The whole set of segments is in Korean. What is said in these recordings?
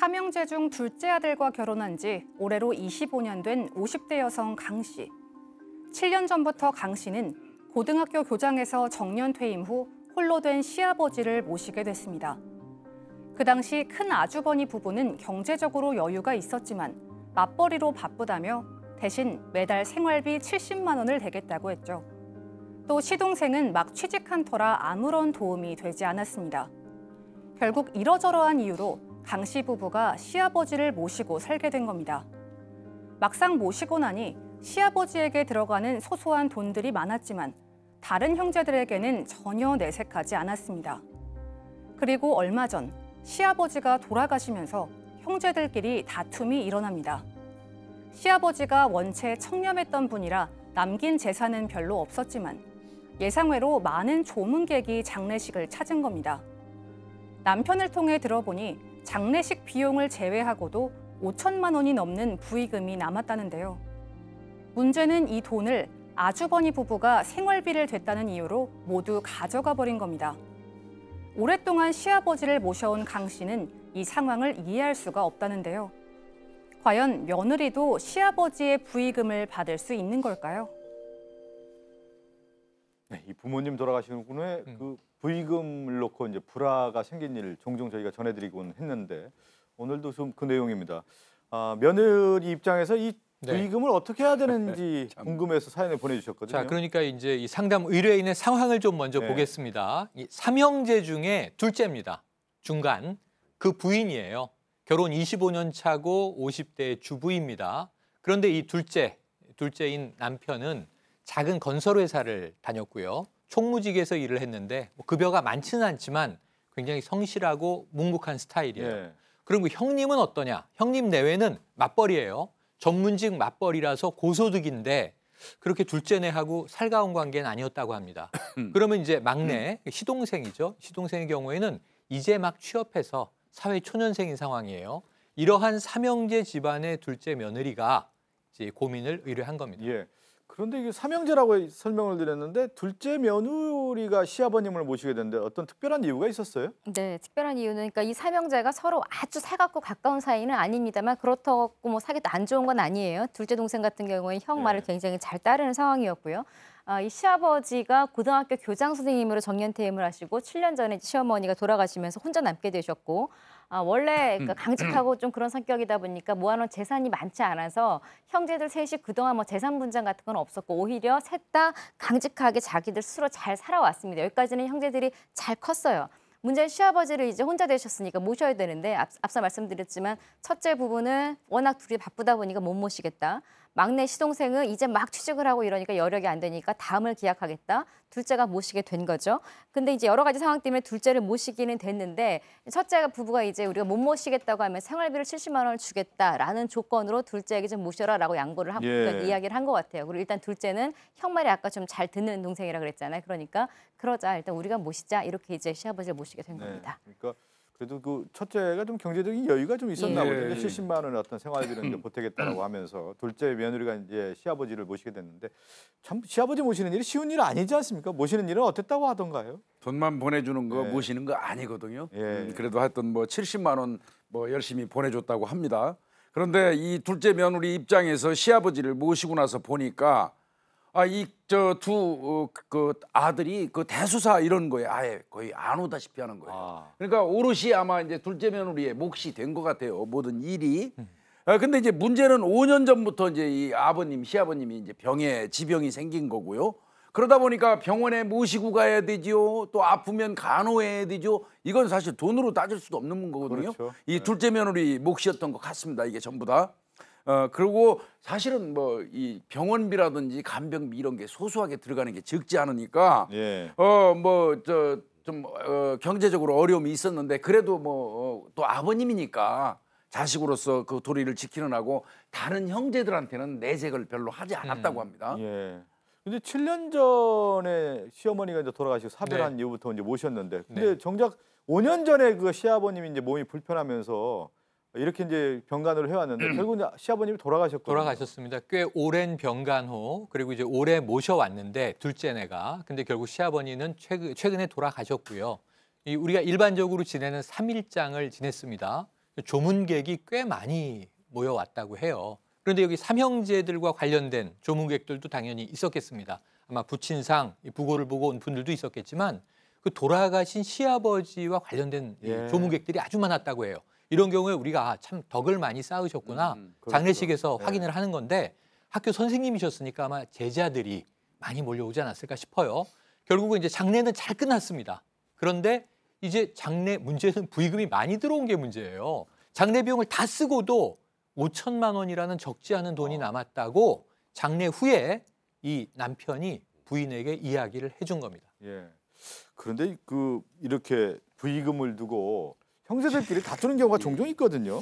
삼형제 중 둘째 아들과 결혼한 지 올해로 25년 된 50대 여성 강 씨. 7년 전부터 강 씨는 고등학교 교장에서 정년 퇴임 후 홀로 된 시아버지를 모시게 됐습니다. 그 당시 큰 아주버니 부부는 경제적으로 여유가 있었지만 맞벌이로 바쁘다며 대신 매달 생활비 70만 원을 대겠다고 했죠. 또 시동생은 막 취직한 터라 아무런 도움이 되지 않았습니다. 결국 이러저러한 이유로 강 씨 부부가 시아버지를 모시고 살게 된 겁니다. 막상 모시고 나니 시아버지에게 들어가는 소소한 돈들이 많았지만 다른 형제들에게는 전혀 내색하지 않았습니다. 그리고 얼마 전 시아버지가 돌아가시면서 형제들끼리 다툼이 일어납니다. 시아버지가 원체 청렴했던 분이라 남긴 재산은 별로 없었지만 예상외로 많은 조문객이 장례식을 찾은 겁니다. 남편을 통해 들어보니 장례식 비용을 제외하고도 5천만 원이 넘는 부의금이 남았다는데요. 문제는 이 돈을 아주버니 부부가 생활비를 댔다는 이유로 모두 가져가 버린 겁니다. 오랫동안 시아버지를 모셔온 강 씨는 이 상황을 이해할 수가 없다는데요. 과연 며느리도 시아버지의 부의금을 받을 수 있는 걸까요? 네, 이 부모님 돌아가신 후에 그 부의금을 놓고 이제 불화가 생긴 일 종종 저희가 전해드리곤 했는데 오늘도 좀 그 내용입니다. 며느리 입장에서 이 부의금을 어떻게 해야 되는지 궁금해서 사연을 보내주셨거든요. 자, 그러니까 이제 이 상담 의뢰인의 상황을 좀 먼저 보겠습니다. 이 삼형제 중에 둘째입니다. 중간. 그 부인이에요. 결혼 25년 차고 50대 주부입니다. 그런데 이 둘째인 남편은 작은 건설회사를 다녔고요. 총무직에서 일을 했는데 급여가 많지는 않지만 굉장히 성실하고 묵묵한 스타일이에요. 그리고 형님은 어떠냐? 형님 내외는 맞벌이에요. 전문직 맞벌이라서 고소득인데 그렇게 둘째네하고 살가운 관계는 아니었다고 합니다. 그러면 이제 막내, 시동생이죠. 시동생의 경우에는 이제 막 취업해서 사회 초년생인 상황이에요. 이러한 삼형제 집안의 둘째 며느리가 이제 고민을 의뢰한 겁니다. 그런데 이게 삼형제라고 설명을 드렸는데 둘째 며느리가 시아버님을 모시게 됐는데 어떤 특별한 이유가 있었어요? 네, 특별한 이유는 그러니까 이 삼형제가 서로 아주 살갑고 가까운 사이는 아닙니다만 그렇다고 뭐 사귀도 안 좋은 건 아니에요. 둘째 동생 같은 경우에 형 말을 굉장히 잘 따르는 상황이었고요. 이 시아버지가 고등학교 교장 선생님으로 정년 퇴임을 하시고 7년 전에 시어머니가 돌아가시면서 혼자 남게 되셨고 원래 그러니까 강직하고 좀 그런 성격이다 보니까 모아놓은 재산이 많지 않아서 형제들 셋이 그동안 뭐 재산 분장 같은 건 없었고 오히려 셋 다 강직하게 자기들 스스로 잘 살아왔습니다. 여기까지는 형제들이 잘 컸어요. 문제는 시아버지를 이제 혼자 되셨으니까 모셔야 되는데 앞서 말씀드렸지만 첫째 부부는 워낙 둘이 바쁘다 보니까 못 모시겠다. 막내 시동생은 이제 막 취직을 하고 이러니까 여력이 안 되니까 다음을 기약하겠다. 둘째가 모시게 된 거죠. 근데 이제 여러 가지 상황 때문에 둘째를 모시기는 됐는데 첫째 부부가 이제 우리가 못 모시겠다고 하면 생활비를 70만 원을 주겠다라는 조건으로 둘째에게 좀 모셔라라고 양보를 하고 이야기를 한 것 같아요. 그리고 일단 둘째는 형 말이 아까 좀 잘 듣는 동생이라 그랬잖아요. 그러니까 그러자 일단 우리가 모시자 이렇게 이제 시아버지를 모시게 된 겁니다. 그러니까 그래도 그 첫째가 좀 경제적인 여유가 좀 있었나 보죠. 70만 원의 어떤 생활비를 보태겠다라고 하면서 둘째 며느리가 이제 시아버지를 모시게 됐는데 참 시아버지 모시는 일이 쉬운 일 아니지 않습니까? 모시는 일은 어땠다고 하던가요? 돈만 보내주는 거 모시는 거 아니거든요. 그래도 하여튼 뭐 70만 원 뭐 열심히 보내줬다고 합니다. 그런데 이 둘째 며느리 입장에서 시아버지를 모시고 나서 보니까 이 그 아들이 그 대수사 이런 거에 아예 거의 안 오다시피 하는 거예요. 그러니까 오롯이 아마 이제 둘째 며느리의 몫이 된 것 같아요. 모든 일이. 근데 이제 문제는 5년 전부터 이제 이 아버님, 시아버님이 이제 지병이 생긴 거고요. 그러다 보니까 병원에 모시고 가야 되죠. 또 아프면 간호해야 되죠. 이건 사실 돈으로 따질 수도 없는 거거든요. 이 둘째 며느리 몫이었던 것 같습니다. 이게 전부 다. 그리고 사실은 뭐 이 병원비라든지 간병비 이런 게 소소하게 들어가는 게 적지 않으니까 좀 경제적으로 어려움이 있었는데 그래도 또 아버님이니까 자식으로서 그 도리를 지키는 하고 다른 형제들한테는 내색을 별로 하지 않았다고 합니다. 근데 7년 전에 시어머니가 이제 돌아가시고 사별한 이후부터 이제 모셨는데 근데 정작 5년 전에 그 시아버님이 이제 몸이 불편하면서 이렇게 이제 병간호를 해왔는데 결국 시아버님이 돌아가셨거든요. 돌아가셨습니다. 꽤 오랜 병간호 그리고 이제 오래 모셔왔는데 둘째네가 근데 결국 시아버님은 최근에 돌아가셨고요. 우리가 일반적으로 지내는 3일장을 지냈습니다. 조문객이 꽤 많이 모여왔다고 해요. 그런데 여기 삼형제들과 관련된 조문객들도 당연히 있었겠습니다. 아마 부친상, 부고를 보고 온 분들도 있었겠지만 그 돌아가신 시아버지와 관련된 이 조문객들이 아주 많았다고 해요. 이런 경우에 우리가 참 덕을 많이 쌓으셨구나. 그렇죠. 장례식에서 확인을 하는 건데 학교 선생님이셨으니까 아마 제자들이 많이 몰려오지 않았을까 싶어요. 결국은 이제 장례는 잘 끝났습니다. 그런데 이제 장례 문제는 부의금이 많이 들어온 게 문제예요. 장례 비용을 다 쓰고도 5천만 원이라는 적지 않은 돈이 남았다고 장례 후에 이 남편이 부인에게 이야기를 해준 겁니다. 예. 그런데 이렇게 부의금을 두고 형제들끼리 다투는 경우가 종종 있거든요.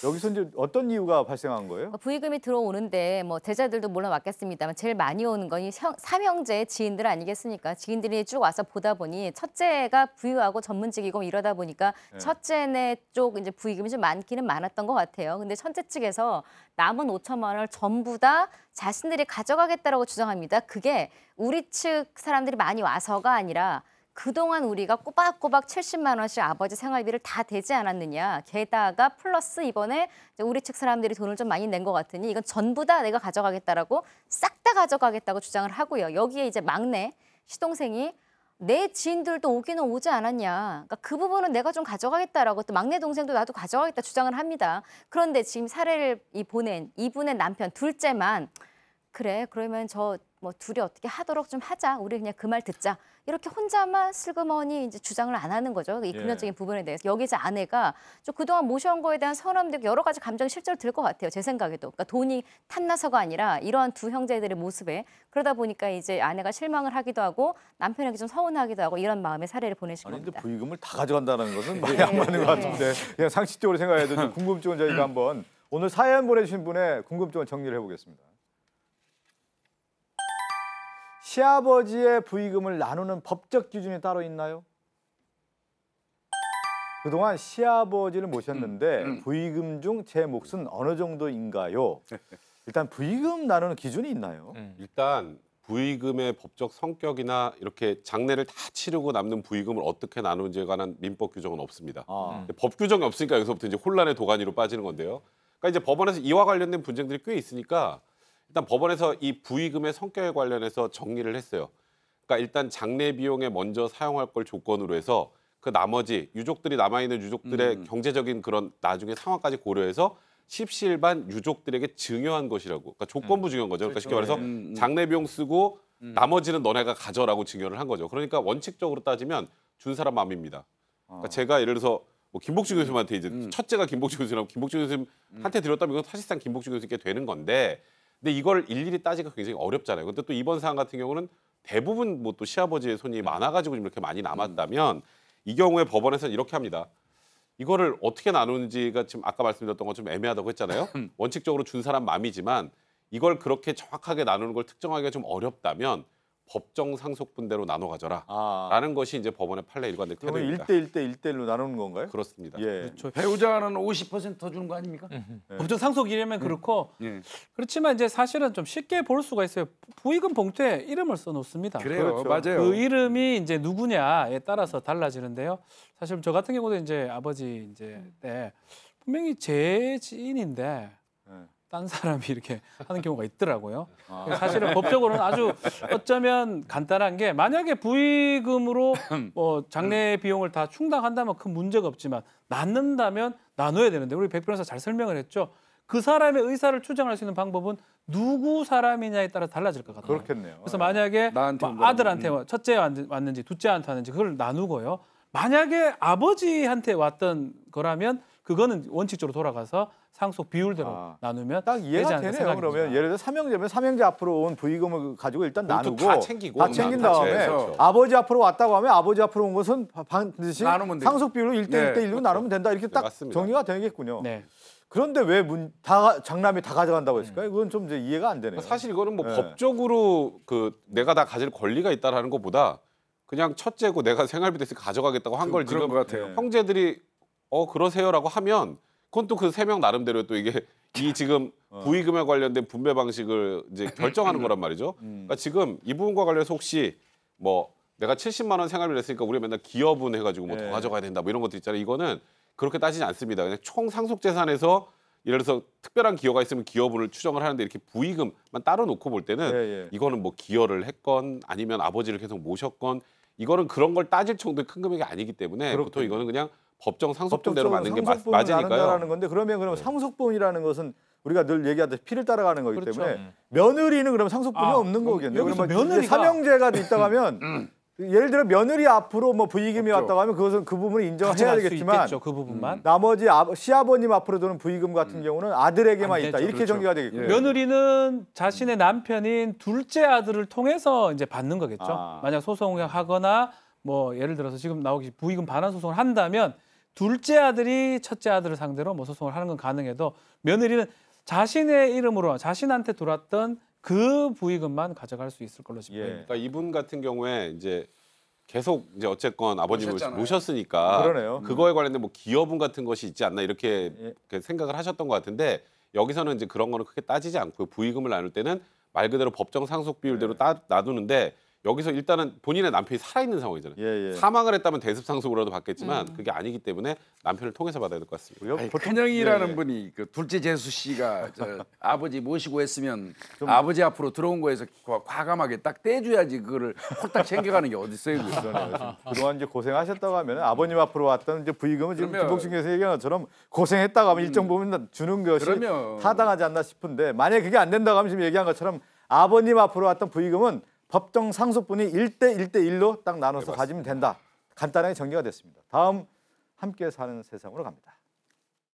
여기서 이제 어떤 이유가 발생한 거예요? 부의금이 들어오는데 뭐 제자들도 물론 왔겠습니다만 제일 많이 오는 건 이 삼형제의 지인들 아니겠습니까? 지인들이 쭉 와서 보다 보니 첫째가 부유하고 전문직이고 이러다 보니까 첫째네 쪽 이제 부의금이 좀 많기는 많았던 것 같아요. 근데 첫째 측에서 남은 5천만 원을 전부 다 자신들이 가져가겠다라고 주장합니다. 그게 우리 측 사람들이 많이 와서가 아니라 그동안 우리가 꼬박꼬박 70만 원씩 아버지 생활비를 다 대지 않았느냐. 게다가 플러스 이번에 우리 측 사람들이 돈을 좀 많이 낸 것 같으니 이건 전부 다 내가 가져가겠다라고 싹 다 가져가겠다고 주장을 하고요. 여기에 이제 막내 시동생이 내 지인들도 오기는 오지 않았냐. 그러니까 그 부분은 내가 좀 가져가겠다라고 또 막내 동생도 나도 가져가겠다 주장을 합니다. 그런데 지금 사례를 보낸 이분의 남편 둘째만 그래 그러면 저 뭐 둘이 어떻게 하도록 좀 하자. 우리 그냥 그 말 듣자. 이렇게 혼자만 슬그머니 이제 주장을 안 하는 거죠. 이 금전적인 부분에 대해서. 여기 이제 아내가 좀 그동안 모셔온 거에 대한 서운함도 여러 가지 감정이 실제로 들 것 같아요. 제 생각에도. 그러니까 돈이 탐나서가 아니라 이러한 두 형제들의 모습에 그러다 보니까 이제 아내가 실망을 하기도 하고 남편에게 좀 서운하기도 하고 이런 마음의 사례를 보내신 아니 근데 겁니다. 부의금을 다 가져간다는 것은 말이 안 맞는 것 같은데 그냥 상식적으로 생각해도 좀 궁금증은 저희가 한번 오늘 사연 보내주신 분의 궁금증을 정리를 해보겠습니다. 시아버지의 부의금을 나누는 법적 기준이 따로 있나요? 그동안 시아버지를 모셨는데 부의금 중 제 몫은 어느 정도인가요? 일단 부의금 나누는 기준이 있나요? 일단 부의금의 법적 성격이나 이렇게 장례를 다 치르고 남는 부의금을 어떻게 나누는지에 관한 민법 규정은 없습니다. 법 규정이 없으니까 여기서부터 이제 혼란의 도가니로 빠지는 건데요. 그러니까 이제 법원에서 이와 관련된 분쟁들이 꽤 있으니까 일단 법원에서 이 부의금의 성격에 관련해서 정리를 했어요. 그러니까 일단 장례 비용에 먼저 사용할 걸 조건으로 해서 그 나머지 유족들이 남아있는 유족들의 경제적인 그런 나중에 상황까지 고려해서 십시일반 유족들에게 증여한 것이라고. 그러니까 조건부 증여한 거죠. 그러니까 쉽게 말해서 장례 비용 쓰고 나머지는 너네가 가져라고 증여를 한 거죠. 그러니까 원칙적으로 따지면 준 사람 마음입니다. 그러니까 제가 예를 들어서 뭐 김복주 교수님한테 이제 첫째가 김복주 교수님하고 김복주 교수님한테 드렸다면 이건 사실상 김복주 교수님께 되는 건데 근데 이걸 일일이 따지기가 굉장히 어렵잖아요. 근데 또 이번 사안 같은 경우는 대부분 뭐 또 시아버지의 손이 많아가지고 이렇게 많이 남았다면 이 경우에 법원에서는 이렇게 합니다. 이거를 어떻게 나누는지가 지금 아까 말씀드렸던 것 좀 애매하다고 했잖아요. 원칙적으로 준 사람 맘이지만 이걸 그렇게 정확하게 나누는 걸 특정하기가 좀 어렵다면 법정 상속분대로 나눠 가져라 라는 것이 이제 법원의 판례 일관된 태도입니다. 1대1로 나누는 건가요? 그렇습니다. 예. 그렇죠. 배우자는 50% 더 주는 거 아닙니까? 법정 상속이라면 그렇고 그렇지만 이제 사실은 좀 쉽게 볼 수가 있어요. 부의금 봉투에 이름을 써놓습니다. 그래요, 그렇죠. 맞아요. 그 이름이 이제 누구냐에 따라서 달라지는데요. 사실 저 같은 경우도 이제 아버지 이제 때 분명히 제 지인인데 딴 사람이 이렇게 하는 경우가 있더라고요. 사실은 법적으로는 아주 어쩌면 간단한 게 만약에 부의금으로 뭐 장례 비용을 다 충당한다면 큰 문제가 없지만 낳는다면 나눠야 되는데 우리 백 변호사 잘 설명을 했죠. 그 사람의 의사를 추정할 수 있는 방법은 누구 사람이냐에 따라 달라질 것 같아요. 그렇겠네요. 그래서 만약에 뭐 아들한테 첫째 왔는지 둘째한테 왔는지 그걸 나누고요. 만약에 아버지한테 왔던 거라면 그거는 원칙적으로 돌아가서 상속 비율대로 나누면 딱 이해가 되네요. 그러면 예를 들어 삼형제면 삼형제 앞으로 온 부의금을 가지고 일단 나누고 다 챙기고 다 챙긴 다음에 그렇죠. 아버지 앞으로 왔다고 하면 아버지 앞으로 온 것은 반드시 나누면 돼요. 상속 비율로 1대1로 나누면 된다. 이렇게 딱 맞습니다. 정리가 되겠군요. 네. 그런데 왜 장남이 다 가져간다고 했을까요? 그건 좀 이제 이해가 안 되네요. 사실 이거는 뭐 법적으로 그 내가 다 가질 권리가 있다라는 것보다 그냥 첫째고 내가 생활비 대신 가져가겠다고 한 걸 지금 것 같아요. 형제들이 그러세요라고 하면 그건 또 그 세 명 나름대로 또 이게 이 지금 부의금에 관련된 분배 방식을 이제 결정하는 거란 말이죠. 그러니까 지금 이 부분과 관련해서 혹시 뭐 내가 70만 원 생활비를 냈으니까 우리 맨날 기여분 해가지고 뭐 더 가져가야 된다 뭐 이런 것도 있잖아요. 이거는 그렇게 따지지 않습니다. 그냥 총 상속 재산에서 예를 들어서 특별한 기여가 있으면 기여분을 추정을 하는데 이렇게 부의금만 따로 놓고 볼 때는 이거는 뭐 기여를 했건 아니면 아버지를 계속 모셨건 이거는 그런 걸 따질 정도의 큰 금액이 아니기 때문에 보통 이거는 그냥 법정 상속분대로 만든 게 맞으니까요. 건데 그러면 상속분이라는 것은 우리가 늘 얘기하듯이 피를 따라가는 거기 그렇죠. 때문에 며느리는 그러면 상속분이 없는 거겠네요. 여기서 그러면 며느리가- 삼형제가 있다고 하면 예를 들어 며느리 앞으로 뭐 부의금이 왔다고 하면 그것은 그 부분을 인정해야 가져갈 수 되겠지만 있겠죠, 그 부분만. 나머지 시아버님 앞으로 도는 부의금 같은 경우는 아들에게만 안 있다. 되죠. 이렇게 전개가 되겠군요. 며느리는 자신의 남편인 둘째 아들을 통해서 이제 받는 거겠죠. 만약 소송을 하거나 뭐 예를 들어서 지금 나오기 부의금 반환 소송을 한다면 둘째 아들이 첫째 아들을 상대로 뭐 소송을 하는 건 가능해도 며느리는 자신의 이름으로 자신한테 들어왔던 그 부의금만 가져갈 수 있을 걸로 지금 보입니다. 그러니까 이분 같은 경우에 이제 계속 이제 어쨌건 아버님을 모셨잖아요. 모셨으니까 그러네요. 그거에 관련된 뭐 기여분 같은 것이 있지 않나 이렇게 생각을 하셨던 것 같은데 여기서는 이제 그런 거는 크게 따지지 않고 부의금을 나눌 때는 말 그대로 법정 상속 비율대로 놔두는데 여기서 일단은 본인의 남편이 살아있는 상황이잖아요. 사망을 했다면 대습상속으로라도 받겠지만 그게 아니기 때문에 남편을 통해서 받아야 될 것 같습니다. 아니, 큰형이라는 분이 그 둘째 재수 씨가 저 아버지 모시고 했으면 아버지 앞으로 들어온 거에서 과감하게 딱 떼줘야지 그거를 홀딱 챙겨가는 게 어디 있어요? 그동안 이제 고생하셨다고 하면 아버님 앞으로 왔던 이제 부의금은 지금 그러면- 김복순께서 얘기한 것처럼 고생했다고 하면 일정 부분 주는 것이 그러면- 타당하지 않나 싶은데 만약에 그게 안 된다고 하면 지금 얘기한 것처럼 아버님 앞으로 왔던 부의금은 법정 상속분이 1대1로 딱 나눠서 가지면 된다. 간단하게 정리가 됐습니다. 다음 함께 사는 세상으로 갑니다.